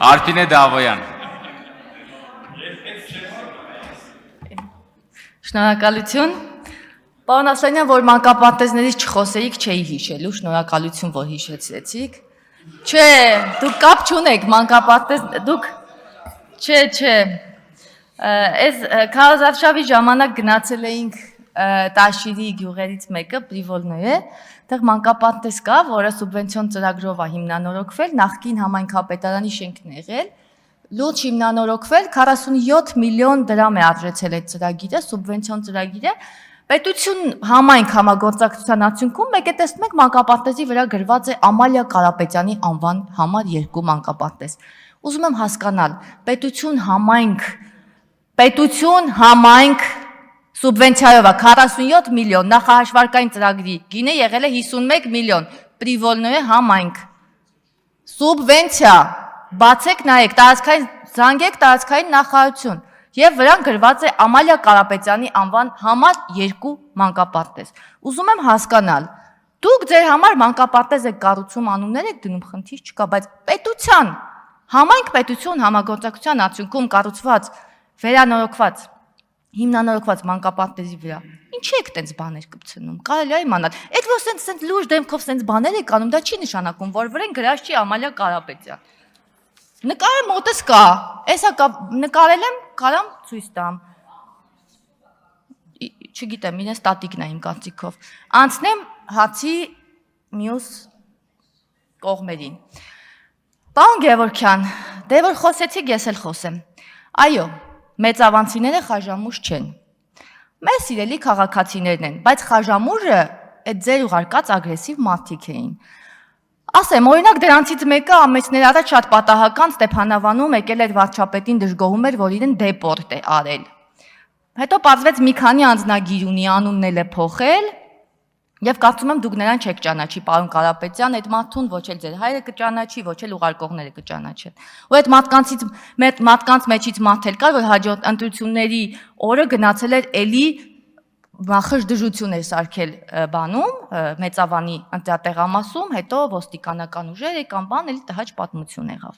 Արփինե Դավոյան։ Շնորհակալություն։ Պարոն Ասլանյան, որ մանկապարտեզներից չխոսեիք, չէի հիշելու, շնորհակալություն, որ հիշեցրեցիք։ Չէ, դուք կապ չունեք մանկապարտեզ, դուք չէ։ Այս քարոզարշավի ժամանակ գնացել էինք Տաշիրի գյուղերից մեկը, Պրիվոլները, դեռ մանկապարտեզ կա, որը սուբվենցիոն ծրագրով է հիմնանորոգվել, նախկին համայնքապետարանի շենքն է եղել, լուրջ հիմնանորոգվել, 47 միլիոն դրամ է արժեցել այդ ծրագիրը, սուբվենցիոն ծրագիրը, պետություն համայնք համագործակցության արդյունքում մեկ է տեսնում եք մանկապարտեզի վրա գրված է Ամալիա Կարապետյանի անվան համար 2 մանկապարտեզ։ Ուզում եմ հասկանալ, պետություն համայնք սուբվենցիայով է 47 միլիոն, նախահաշվարկային ծրագրի գինը եղել է 51 միլիոն, Պրիվոլները համայնք, սուբվենցիա, բացեք նայեք, զանգեք տարածքային նախարարություն և վրան գրված է Ամալիա Կարապետյանի անվան համար 2 մանկապարտեզ։ Ուզում եմ հասկանալ, դուք ձեր համար մանկապարտեզ եք կառուցում, անուններ եք դնում, խնդիր չկա, բայց պետության, համայնք պետություն համագործակցության արդյունքում կառուցված, վերանորոգված, հիմնանորոգված մանկապարտեզի վրա, ինչի եք տենց բաներ կպցնում, կարելի է իմանալ, այդ որ սենց լուրջ դեմքով սենց բաներ եք անում, դա չի նշանակում, որ վրան գրած չի Ամալիա Կարապետյան։ Նկարը մոտս կա, էսա նկարել եմ, կարամ ցույց տամ, չգիտեմ, իրեն ստատիկն է իմ կարծիքով, անցնեմ հացի մյուս կողմերին։ Պարոն Գևորգյան, դե որ խոսեցիք, ես էլ խոսեմ, այո, մեծավանցիները խաժամուժ չեն, մեր սիրելի քաղաքացիներն են, բայց խաժամուժը այդ ձեր ուղարկած ագրեսիվ մարդիկ էին։ Ասեմ, օրինակ դրանցից մեկը ամիսներ առաջ շատ պատահական Ստեփանավանում եկել էր վարչապետին դժգոհում էր, որ իրեն դեպորտ է արել։ Հետո պարզվեց մի քանի անձնագիր ունի, անունն էլ է փոխել, եւ կարծում եմ դուք նրան չեք ճանաչի, պարոն Կարապետյան, այդ մարդուն ոչ էլ ձեր հայրը կճանաչի, ոչ էլ ուղարկողները կճանաչեն։ Ու այդ մարդկանց մեջից մարդ էլ կար, որ հաջորդ ընտրությունների օրը գնացել էր էլի մախշ դժություն էր սարքել բանում, Մեծավանի ընտրատեղամասում, հետո ոստիկանական ուժեր եկան բան, էլի տհաճ պատմություն եղավ։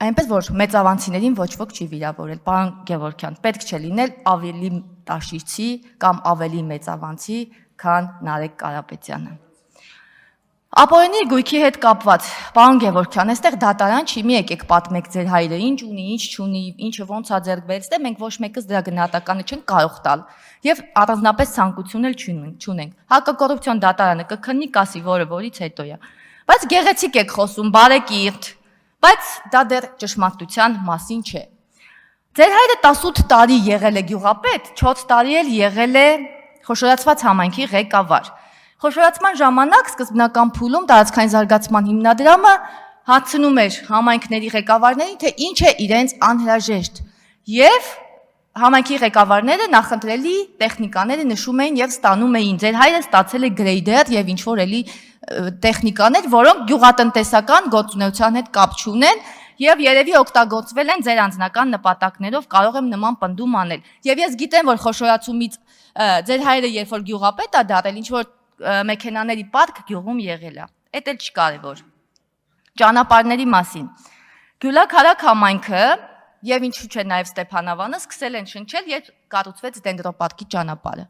Այնպես որ մեծավանցիներին ոչ ոք չի վիրավորել, պարոն Գևորգյան, պետք չէ լինել ավելի տաշիրցի կամ ավելի մեծավանցի, քան Նարեկ Կարապետյանը։ Ապօրինի գույքի հետ կապված, պարոն Գևորգյան, այստեղ դատարան չի, մի եկեք պատմեք ձեր հայրը, ինչ ունի, ինչ չունի, ինչը ոնց է ձեռք բերել, մենք ոչ մեկս դրա գնահատականը չենք կարող տալ, եւ առանձնապես ցանկություն էլ չունենք։ Հակակոռուպցիոն դատարանը կքննի, կասի, որը որից հետո է։ Բայց գեղեցիկ եք խոսում, բարեկիրթ, բայց դա դեռ ճշմարտության մասին չէ։ Ձեր հայրը 18 տարի եղել է գյուղապետ, 4 տարի էլ եղել է խոշորացված համայնքի ղեկավար։ Խոշորացման ժամանակ սկզբնական փուլում տարածքային զարգացման հիմնադրամը հարցնում էր համայնքների ղեկավարներին, թե ինչ է իրենց անհրաժեշտ, եւ համայնքի ղեկավարները նախընտրելի տեխնիկաները նշում էին եւ ստանում էին։ Ձեր հայրը ստացել է գրեյդեր եւ ինչ որ էլի տեխնիկաներ, որոնք գյուղատնտեսական գործունեության հետ կապ չունեն եւ երևի օգտագործվել են ձեր անձնական նպատակներով, կարող եմ նման պնդում անել։ Եվ ես գիտեմ, որ խոշորացումից ձեր հայրը երբ որ գյուղապետ է դառել, ինչ որ մեքենաների պարկ գյուղում եղել է։ Էդ էլ չկարևոր։ Ճանապարհների մասին։ Գյուլաքարակ համայնքը եւ ինչու՞ չէ նաեւ Ստեփանավանը սկսել են շնչել, երբ կառուցվեց Դենդրոպարկի ճանապարհը։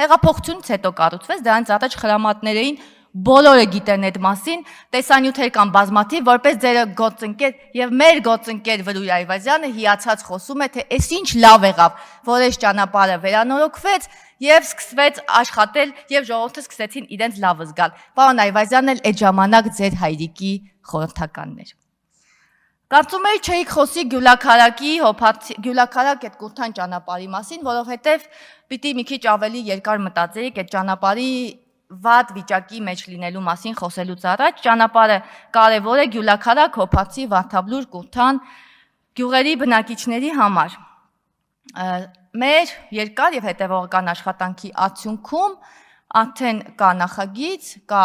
Հեղափոխությունից հետո կառուցվեց, դրանից առաջ խրամատներ էին, բոլորը գիտեն այդ մասին, տեսանյութեր կան բազմաթիվ, որպես ձեր գործընկեր եւ մեր գործընկեր Վրույր Այվազյանը հիացած խոսում է, թե «Էս ինչ լավ եղավ, որ այս ճանապարհը վերանորոգվեց եւ սկսվեց աշխատել եւ ժողովուրդը սկսեցին իրենց լավը զգալ»։ Պարոն Այվազյանն էլ այդ ժամանակ ձեր հայրիկի խորհրդականն էր։ Կարծում էի չէիք խոսի Գյուլաքարակ այդ Կուրթան ճանապարհի մասին, որովհետեւ պիտի մի քիչ ավելի երկար մտածեիք այդ ճանապարհի վատ վիճակի մեջ լինելու մասին խոսելուց առաջ։ Ճանապարհը կարևոր է Գյուլաքարակ, Հոփացի, Վարդաբլուր, Կուրթան գյուղերի բնակիչների համար։ Մեր երկար եւ հետեւողական աշխատանքի արդյունքում արդեն կա նախագիծ, կա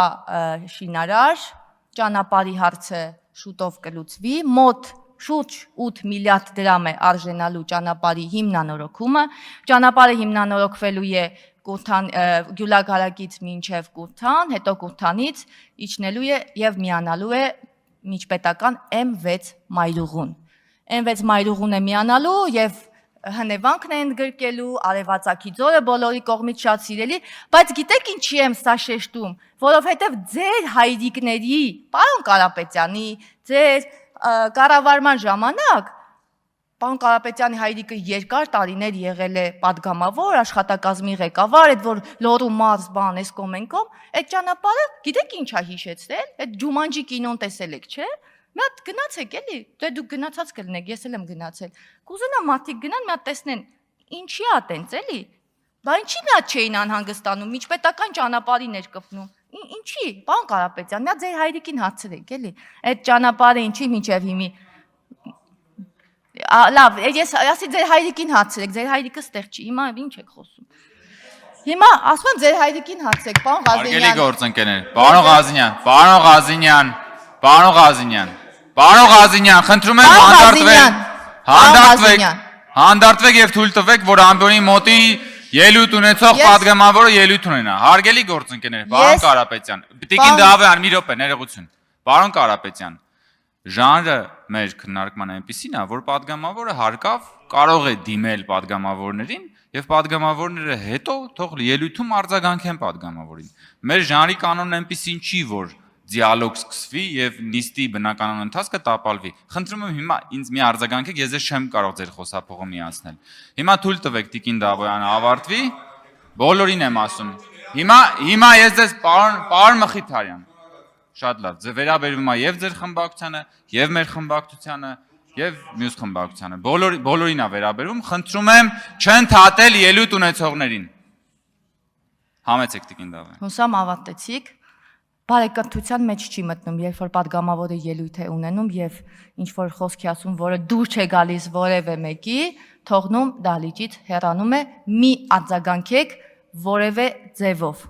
շինարար, ճանապարհի հարցը շուտով կլուծվի, մոտ շուրջ 8 միլիարդ դրամ է արժենալու ճանապարհի հիմնանորոգումը, ճանապարհը հիմնանորոգվելու է Գյուլաքարակից մինչև Կուրթան, հետո Կուրթանից իջնելու է եւ միանալու է միջպետական M6 մայրուղուն։ M6 մայրուղուն է միանալու եւ հնևանքն է ընդգրկելու, արևածագի ձորը բոլորի կողմից շատ սիրելի, բայց գիտեք ինչի եմ սա շեշտում, որովհետև ձեր հայրիկների, պարոն Կարապետյանի, ձեր կառավարման ժամանակ պարոն Կարապետյանի հայրիկը երկար տարիներ եղել է падգամավոր, աշխատակազմի ղեկավար, այդ որ լոռու մարզ բան էս կոմենկոմ, այդ ճանապարհը գիտեք ինչ է հիշեցրել, այդ Ջումանջի կինոն տեսել եք, չէ՞։ Մի հատ գնացեք էլի, դե դուք գնացած կլինեք, ես էլ եմ գնացել։ Կուզենամ մարդիկ գնան, մի հատ տեսնեն, ինչի է տենց էլի։ Բա ինչի մի հատ չէին անհանգստանում, միջպետական ճանապարհին էր կպնում։ Ինչի, պարոն Կարապետյան, մի հատ ձեր հայրիկին հարցրեք էլի։ Այդ ճանապարհը ինչի մինչև հիմի։ Լավ, ես ասի ձեր հայրիկին հարցրեք, ձեր հայրիկը ստեղ չի, հիմա ինչ եք խոսում։ Հիմա ասում եմ ձեր հայրիկին հարցրեք, պարոն Ղազենյան։ Հարգելի գործընկերներ, պարոն Ղազենյան, պարոն Ղազենյան, պարոն Ղազենյան, պարոն Ղազենյան, խնդրում եմ հանդարտվեք եւ թույլ տվեք, որ ամբողջի մոտի ելույթ ունեցող падգամավորը ելույթ ունենա։ Հարգելի գործընկերներ, պարոն Կարապետյան, Տիկին Դավեյան, մի րոպե, ներողություն։ Պարոն Կարապետյան, ժանրը մեր քննարկման այնպեսին է, որ падգամավորը հարկավ կարող է դիմել падգամավորներին եւ падգամավորները հետո թող ելույթում արձագանքեն падգամավորին։ Մեր ժանրի կանոնն այնպեսին չի, որ դիալոգ սկսվի եւ նիստի բնականon ընթացքը տապալվի։ Խնդրում եմ հիմա ինձ մի արձագանքեք, ես ես չեմ կարող ձեր խոսափողը միացնել։ Հիմա թույլ տվեք Տիկին Դավոյանը ավարտվի, բոլորին եմ ասում։ Հիմա ես ձեզ պարոն Մխիթարյան, շատ լավ, ձեզ վերաբերվում է եւ ձեր խմբակցությանը, եւ մեր խմբակցությանը, եւ մյուս խմբակցությանը։ Բոլորին է վերաբերվում, խնդրում եմ չընդհատել ելույթ ունեցողներին։ Համեցեք Տիկին Դավոյան։ Հուսամ ավարտեցիք։ Բարեկամության մեջ չի մտնում, երբ որ падգամավորը ելույթ է ունենում եւ ինչ որ խոսքի ասում, որը դուր չէ գալիս որևէ մեկի, թողնում դալիճից հեռանում է, մի արձագանքեք որևէ ձևով։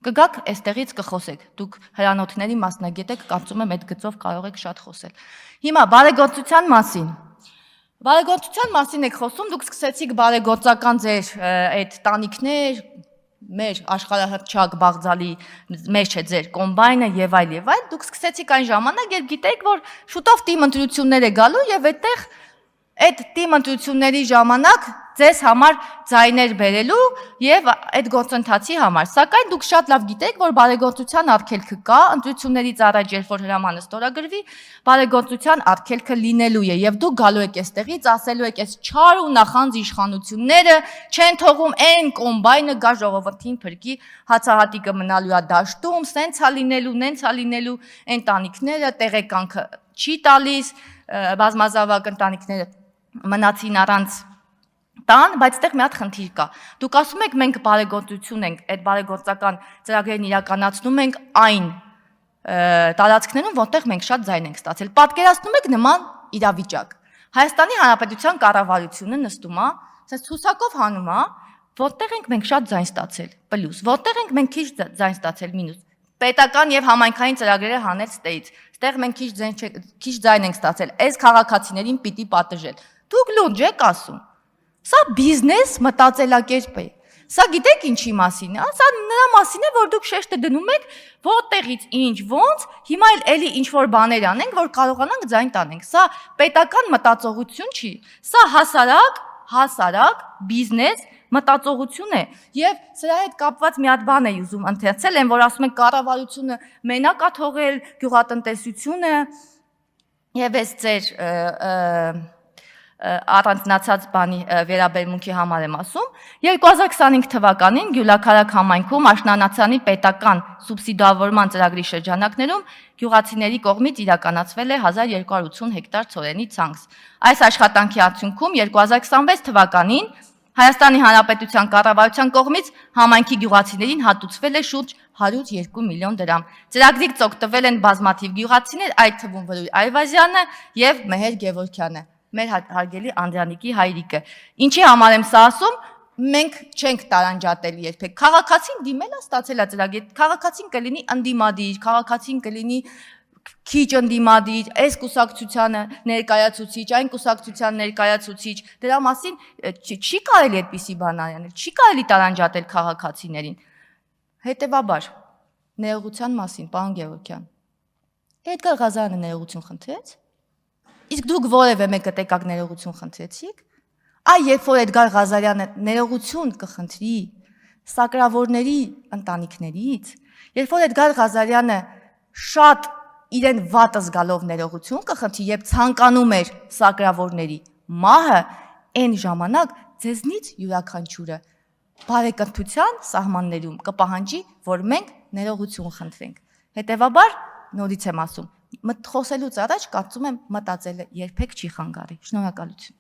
Կգաք այստեղից կխոսեք։ Դուք հրանոթների մասնագետ եք, կարծում եմ այդ գծով կարող եք շատ խոսել։ Հիմա բարեգործության մասին։ Բարեգործության մասին եք խոսում, դուք սկսեցիք բարեգործական ձեր այդ տանիքներ մեր աշխարհահռչակ Բաղձալի, մեր չէ ձեր կոմբայնը եւ այլ, դուք սկսեցիք այն ժամանակ, երբ գիտեիք, որ շուտով թիմ ընտրություններ է գալու եւ այդտեղ այդ թիմ ընտրությունների ժամանակ ձեզ համար ձայներ բերելու եւ այդ գործընթացի համար։ Սակայն դուք շատ լավ գիտեք, որ բարեգործության արգելքը կա, ընտրություններից առաջ երբ որ հրամանը ստորագրվի, բարեգործության արգելքը լինելու է եւ դուք գալու եք այստեղից, ասելու եք, այս չար ու նախանձ իշխանությունները չեն թողում այն կոմբայնը գա ժողովրդին փրկի, հացահատիկը մնալու է դաշտում, սենց է լինելու, նենց է լինելու, այն տանիքները տեղեկանքը չի տալիս, բազմազավակ ընտանիքները մնացին առանց տան, բայց այդտեղ մի հատ խնդիր կա։ Դուք ասում եք մենք բարեգործություն ենք, այդ բարեգործական ծրագրերն իրականացնում ենք այն տարածքներում, որտեղ մենք շատ ձայն ենք ստացել։ Պատկերացնում եք նման իրավիճակ։ Հայաստանի Հանրապետության կառավարությունը նստում է, ասես ցուսակով հանում է, որտեղ ենք մենք շատ ձայն ստացել, պլյուս, որտեղ ենք մենք քիչ ձայն ստացել, մինուս։ Պետական եւ համայնքային ծրագրերը հանել ստեից։ Այդտեղ մենք քիչ ձայն ենք ստացել։ Այս քաղաքացիներին պիտի պատժել։ Դուք լուրջ եք ասում։ Սա բիզնես մտածելակերպ է։ Սա գիտեք ինչի մասին է։ Սա նրա մասին է, որ դուք շեշտը դնում եք որտեղից ինչ ոնց, հիմա էլի ինչ որ բաներ անենք, որ կարողանանք ձայն տանենք։ Սա պետական մտածողություն չի։ Սա հասարակ բիզնես մտածողություն է եւ սրա հետ կապված մի հատ բան էի ուզում ընթերցել, այն որ ասում են կառավարությունը մենակ է թողել գյուղատնտեսությունը եւ այս ձեր առանձնացած բանի վերաբերմունքի համար եմ ասում 2025 թվականին Գյուլաքարակ համայնքում աշնանացանի պետական սուբսիդավորման ծրագրի շրջանակներում գյուղացիների կողմից իրականացվել է 1280 հեկտար ցորենի ցանց։ Այս աշխատանքի արդյունքում 2026 թվականին Հայաստանի Հանրապետության կառավարության կողմից համայնքի գյուղացիներին հատուցվել է շուրջ 102 միլիոն դրամ։ Ծրագրից օգտվել են բազմաթիվ գյուղացիներ, այդ թվում Վրույր Այվազյանը եւ Մեհեր Գևորգյանը, մեր հարգելի Անդրանիկի հայրիկը։ Ինչի համար եմ սա ասում, մենք չենք տարանջատել երբեք։ Քաղաքացին դիմել է, ստացել է ծրագիր, քաղաքացին կլինի ընդդիմադիր, քաղաքացին կլինի քիչ ընդդիմադիր, այս կուսակցությանը ներկայացուցիչ, այն կուսակցության ներկայացուցիչ, դրա մասին չի կարելի այդպիսի բան անել, չի կարելի տարանջատել քաղաքացիներին։ Հետևաբար, ներողության մասին, պարոն Գևորգյան, Էդգար Ղազարյանը ներողություն խնդրեց։ Իսկ դուք որևէ մեկը տեկակ ներողություն խնդրեցիք։ Այ երբ որ Էդգար Ղազարյանը ներողություն կխնդրի սակրավորների ընտանիքներից, երբ որ Էդգար Ղազարյանը շատ իրեն վատը զգալով ներողություն կխնդրի եւ ցանկանում էր սակրավորների մահը, այն ժամանակ ձեզնից յուրաքանչյուրը բարեկրթության սահմաններում կպահանջի, որ մենք ներողություն խնդրենք։ Հետևաբար նորից եմ ասում, խոսելուց առաջ կարծում եմ մտածելը երբեք չի խանգարի։ Շնորհակալություն։